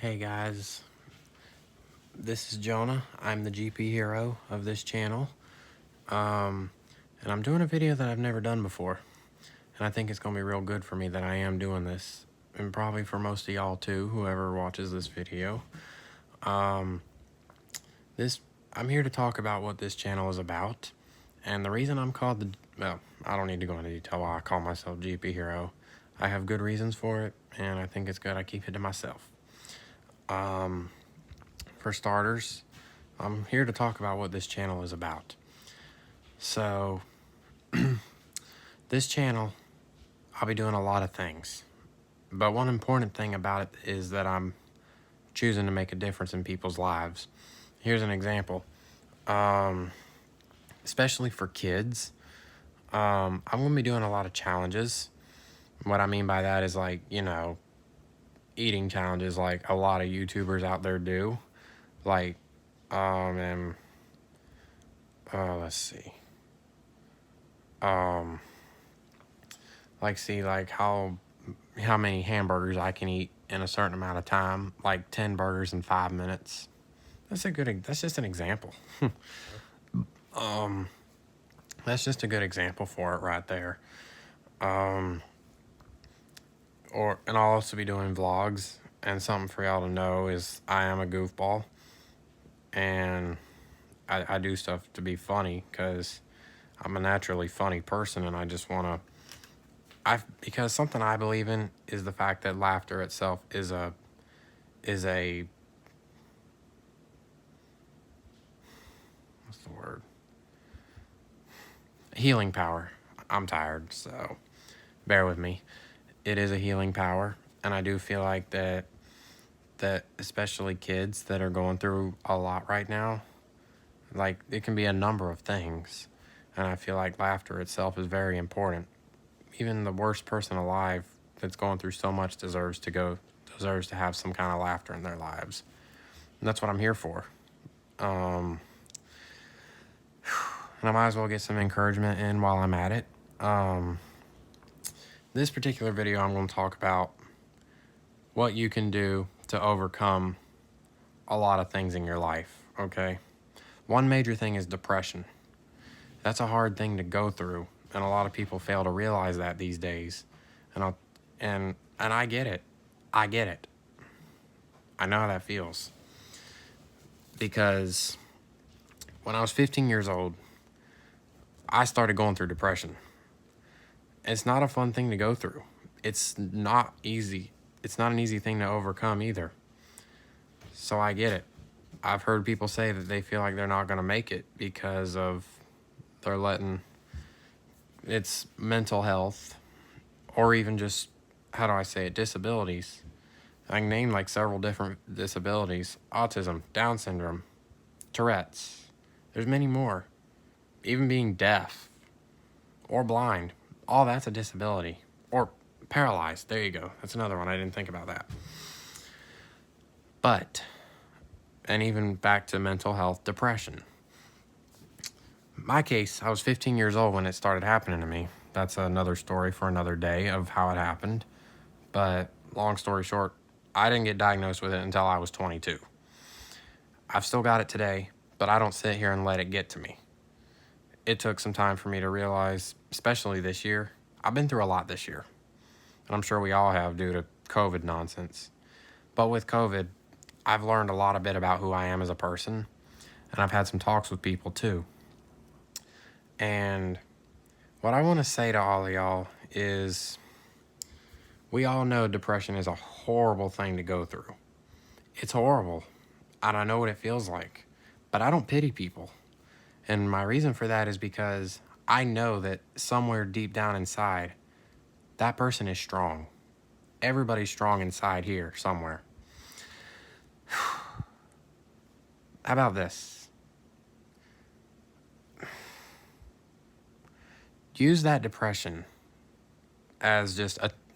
Hey guys, this is Jonah. I'm the GP hero of this channel. And I'm doing a video that I've never done before. And I think it's going to be real good for me that I am doing this. And probably for most of y'all too, whoever watches this video. I'm here to talk about what this channel is about. And the reason I'm called I don't need to go into detail why I call myself GP hero. I have good reasons for it, and I think it's good I keep it to myself. For starters, I'm here to talk about what this channel is about. So, this channel, I'll be doing a lot of things. But one important thing about it is that I'm choosing to make a difference in people's lives. Here's an example. Especially for kids, I'm going to be doing a lot of challenges. What I mean by that is eating challenges like a lot of YouTubers out there do. Let's see. How many hamburgers I can eat in a certain amount of time, like 10 burgers in 5 minutes. That's just an example. That's just a good example for it right there. And I'll also be doing vlogs, and something for y'all to know is I am a goofball, and I do stuff to be funny because I'm a naturally funny person, and I just want to, because something I believe in is the fact that laughter itself is a what's the word? Healing power. I'm tired, so bear with me. It is a healing power, and I do feel like that especially kids that are going through a lot right now, like it can be a number of things, and I feel like laughter itself is very important. Even the worst person alive that's going through so much deserves to have some kind of laughter in their lives. And that's what I'm here for. And I might as well get some encouragement in while I'm at it. This particular video, I'm going to talk about what you can do to overcome a lot of things in your life, okay? One major thing is depression. That's a hard thing to go through, and a lot of people fail to realize that these days. And I get it. I get it. I know how that feels. Because when I was 15 years old, I started going through depression. It's not a fun thing to go through. It's not easy. It's not an easy thing to overcome either. So I get it. I've heard people say that they feel like they're not going to make it because of they're letting it's mental health, or even just, how do I say it, disabilities. I can name like several different disabilities: autism, Down syndrome, Tourette's. There's many more. Even being deaf or blind, all that's a disability. Or paralyzed, there you go. That's another one, I didn't think about that. But, and even back to mental health, depression. My case, I was 15 years old when it started happening to me. That's another story for another day of how it happened. But long story short, I didn't get diagnosed with it until I was 22. I've still got it today, but I don't sit here and let it get to me. It took some time for me to realize, especially this year. I've been through a lot this year, and I'm sure we all have due to COVID nonsense. But with COVID, I've learned a lot about who I am as a person, and I've had some talks with people too. And what I want to say to all of y'all is, we all know depression is a horrible thing to go through. It's horrible, and I know what it feels like, but I don't pity people. And my reason for that is because I know that somewhere deep down inside, that person is strong. Everybody's strong inside here somewhere. How about this? Use that depression as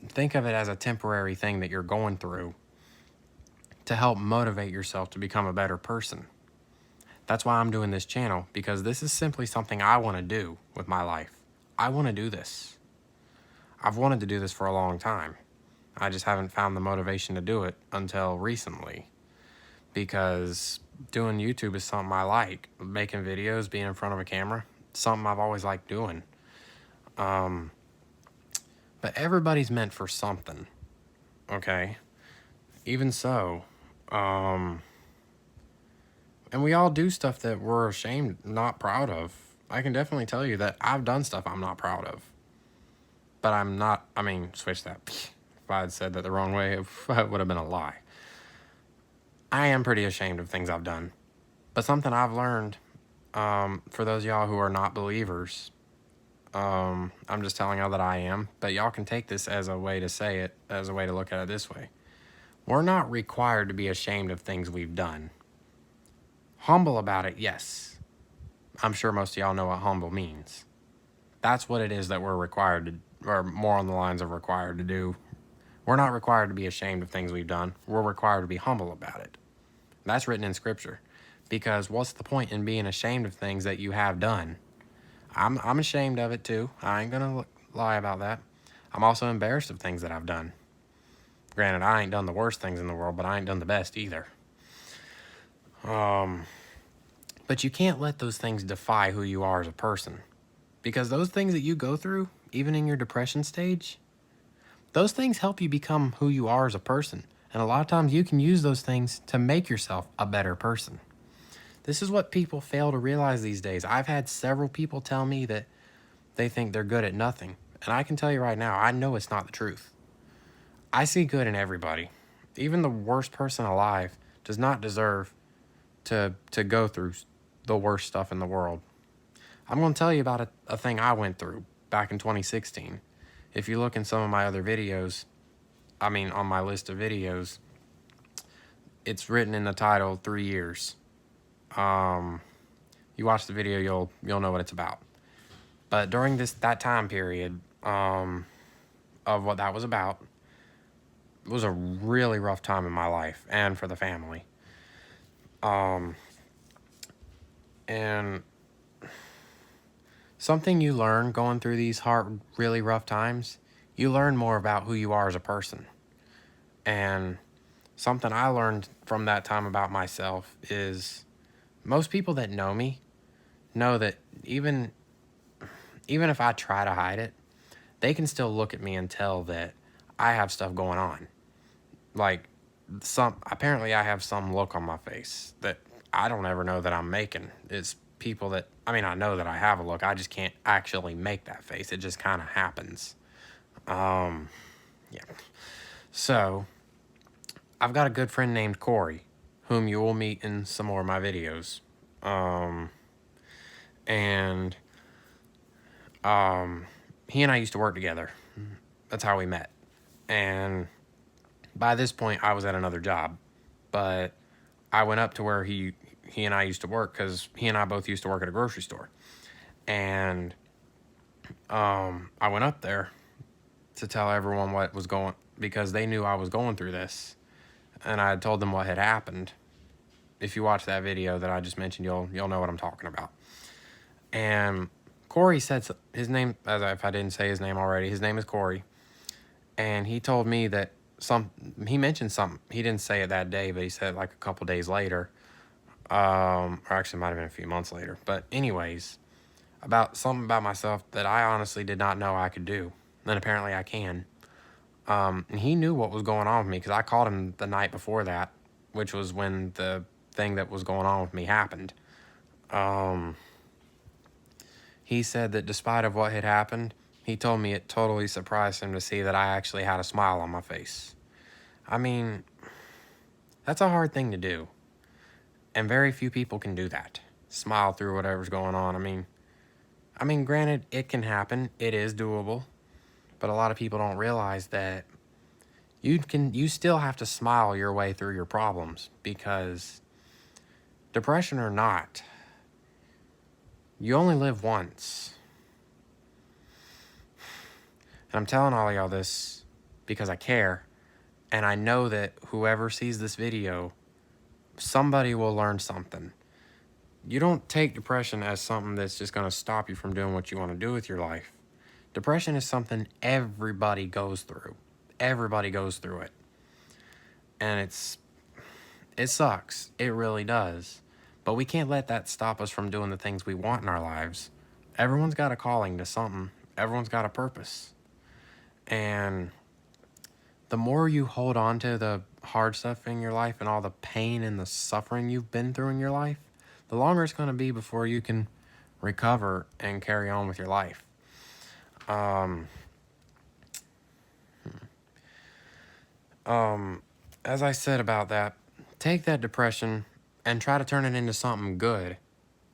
think of it as a temporary thing that you're going through to help motivate yourself to become a better person. That's why I'm doing this channel, because this is simply something I want to do with my life. I want to do this. I've wanted to do this for a long time. I just haven't found the motivation to do it until recently, because doing YouTube is something I like. Making videos, being in front of a camera, something I've always liked doing. But everybody's meant for something, okay? Even so, and we all do stuff that we're ashamed, not proud of. I can definitely tell you that I've done stuff I'm not proud of. But I'm not, I mean, switch that. If I had said that the wrong way, it would have been a lie. I am pretty ashamed of things I've done. But something I've learned, for those of y'all who are not believers, I'm just telling y'all that I am, but y'all can take this as a way to say it, as a way to look at it this way. We're not required to be ashamed of things we've done. Humble about it, yes. I'm sure most of y'all know what humble means. That's what it is that we're required to, or more on the lines of required to do. We're not required to be ashamed of things we've done. We're required to be humble about it. That's written in Scripture. Because what's the point in being ashamed of things that you have done? I'm ashamed of it too. I ain't gonna lie about that. I'm also embarrassed of things that I've done. Granted, I ain't done the worst things in the world, but I ain't done the best either. But you can't let those things defy who you are as a person. Because those things that you go through, even in your depression stage, those things help you become who you are as a person. And a lot of times you can use those things to make yourself a better person. This is what people fail to realize these days. I've had several people tell me that they think they're good at nothing. And I can tell you right now, I know it's not the truth. I see good in everybody. Even the worst person alive does not deserve to go through the worst stuff in the world. I'm going to tell you about a thing I went through back in 2016. If you look in some of my other videos, on my list of videos, it's written in the title 3 years. You watch the video, you'll know what it's about. But during that time period of what that was about, it was a really rough time in my life and for the family. And something you learn going through these hard, really rough times, you learn more about who you are as a person. And something I learned from that time about myself is most people that know me know that even if I try to hide it, they can still look at me and tell that I have stuff going on. Like, apparently I have some look on my face that I don't ever know that I'm making. It's people that, I know that I have a look, I just can't actually make that face. It just kind of happens. Yeah. So, I've got a good friend named Corey, whom you will meet in some more of my videos. He and I used to work together. That's how we met. And by this point, I was at another job. But I went up to where he and I used to work, because he and I both used to work at a grocery store. And I went up there to tell everyone what was going, because they knew I was going through this. And I had told them what had happened. If you watch that video that I just mentioned, you'll know what I'm talking about. And Corey said his name, if I didn't say his name already, his name is Corey. And he told me that he mentioned something. He didn't say it that day, but he said it like a couple days later. Or actually might have been a few months later. But anyways, about something about myself that I honestly did not know I could do. And apparently I can. And he knew what was going on with me, because I called him the night before that, which was when the thing that was going on with me happened. He said that despite of what had happened, he told me it totally surprised him to see that I actually had a smile on my face. That's a hard thing to do. And very few people can do that. Smile through whatever's going on. Granted, it can happen. It is doable. But a lot of people don't realize that you still have to smile your way through your problems, because depression or not, you only live once. And I'm telling all of y'all this because I care. And I know that whoever sees this video, somebody will learn something. You don't take depression as something that's just going to stop you from doing what you want to do with your life. Depression is something everybody goes through. Everybody goes through it. And it sucks. It really does. But we can't let that stop us from doing the things we want in our lives. Everyone's got a calling to something. Everyone's got a purpose. And the more you hold on to the hard stuff in your life and all the pain and the suffering you've been through in your life, the longer it's going to be before you can recover and carry on with your life. As I said about that, take that depression and try to turn it into something good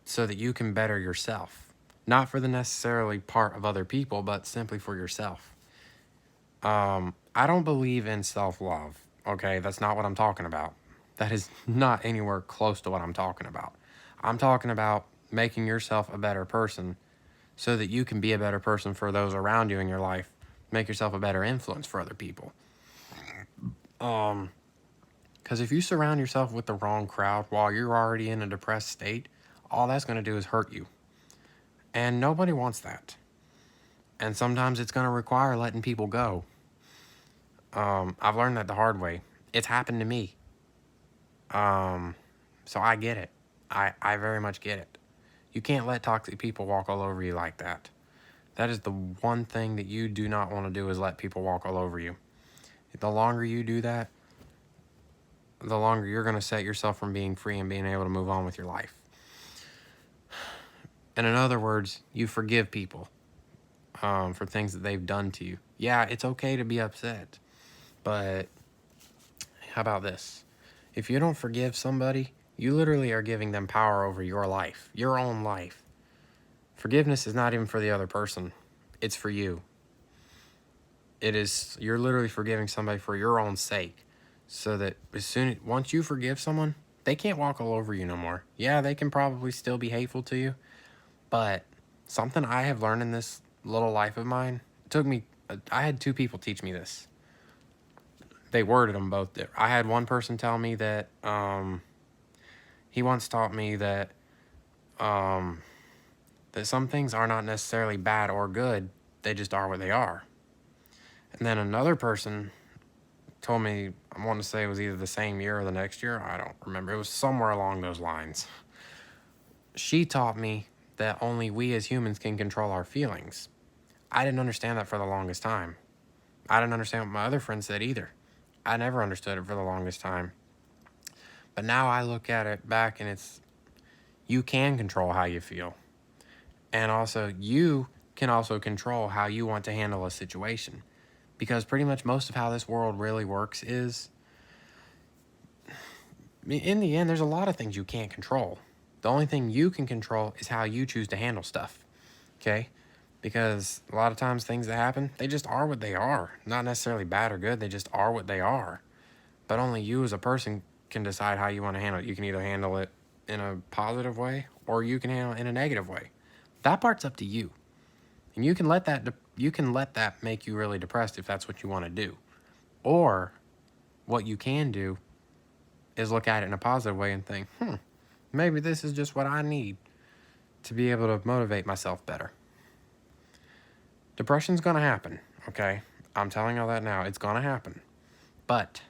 so that you can better yourself. Not for the necessarily part of other people, but simply for yourself. I don't believe in self-love, okay? That's not what I'm talking about. That is not anywhere close to what I'm talking about. I'm talking about making yourself a better person so that you can be a better person for those around you in your life. Make yourself a better influence for other people. Because if you surround yourself with the wrong crowd while you're already in a depressed state, all that's going to do is hurt you. And nobody wants that. And sometimes it's going to require letting people go. I've learned that the hard way. It's happened to me. So I get it. I very much get it. You can't let toxic people walk all over you like that. That is the one thing that you do not want to do, is let people walk all over you. The longer you do that, the longer you're going to set yourself from being free and being able to move on with your life. And in other words, you forgive people for things that they've done to you. Yeah, it's okay to be upset. But how about this? If you don't forgive somebody, you literally are giving them power over your life, your own life. Forgiveness is not even for the other person. It's for you. You're literally forgiving somebody for your own sake. So that once you forgive someone, they can't walk all over you no more. Yeah, they can probably still be hateful to you. But something I have learned in this little life of mine, I had 2 people teach me this. They worded them both different. I had one person tell me that he once taught me that that some things are not necessarily bad or good. They just are what they are. And then another person told me, I want to say it was either the same year or the next year. I don't remember. It was somewhere along those lines. She taught me that only we as humans can control our feelings. I didn't understand that for the longest time. I didn't understand what my other friends said either. I never understood it for the longest time. But now I look at it back and you can control how you feel. And also, you can also control how you want to handle a situation. Because pretty much most of how this world really works is, in the end, there's a lot of things you can't control. The only thing you can control is how you choose to handle stuff. Okay? Because a lot of times things that happen, they just are what they are. Not necessarily bad or good, they just are what they are. But only you as a person can decide how you want to handle it. You can either handle it in a positive way or you can handle it in a negative way. That part's up to you. And you can let that make you really depressed if that's what you want to do. Or what you can do is look at it in a positive way and think, maybe this is just what I need to be able to motivate myself better. Depression's going to happen, okay? I'm telling you all that now. It's going to happen. But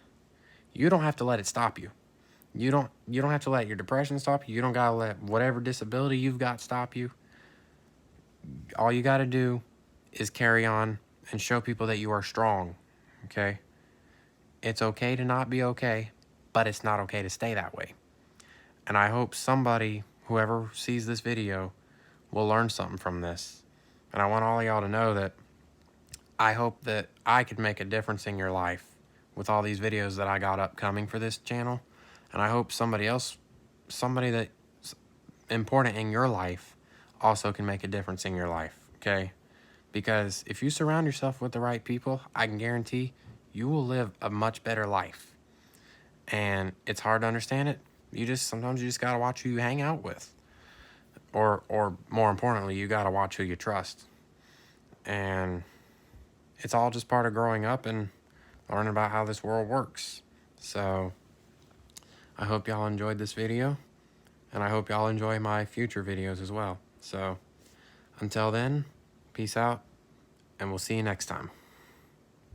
you don't have to let it stop you. You don't have to let your depression stop you. You don't got to let whatever disability you've got stop you. All you got to do is carry on and show people that you are strong, okay? It's okay to not be okay, but it's not okay to stay that way. And I hope somebody, whoever sees this video, will learn something from this. And I want all of y'all to know that I hope that I could make a difference in your life with all these videos that I got upcoming for this channel. And I hope somebody that's important in your life also can make a difference in your life, okay? Because if you surround yourself with the right people, I can guarantee you will live a much better life. And it's hard to understand it. Sometimes you just gotta watch who you hang out with. Or more importantly, you gotta watch who you trust. And it's all just part of growing up and learning about how this world works. So I hope y'all enjoyed this video, and I hope y'all enjoy my future videos as well. So until then, peace out, and we'll see you next time.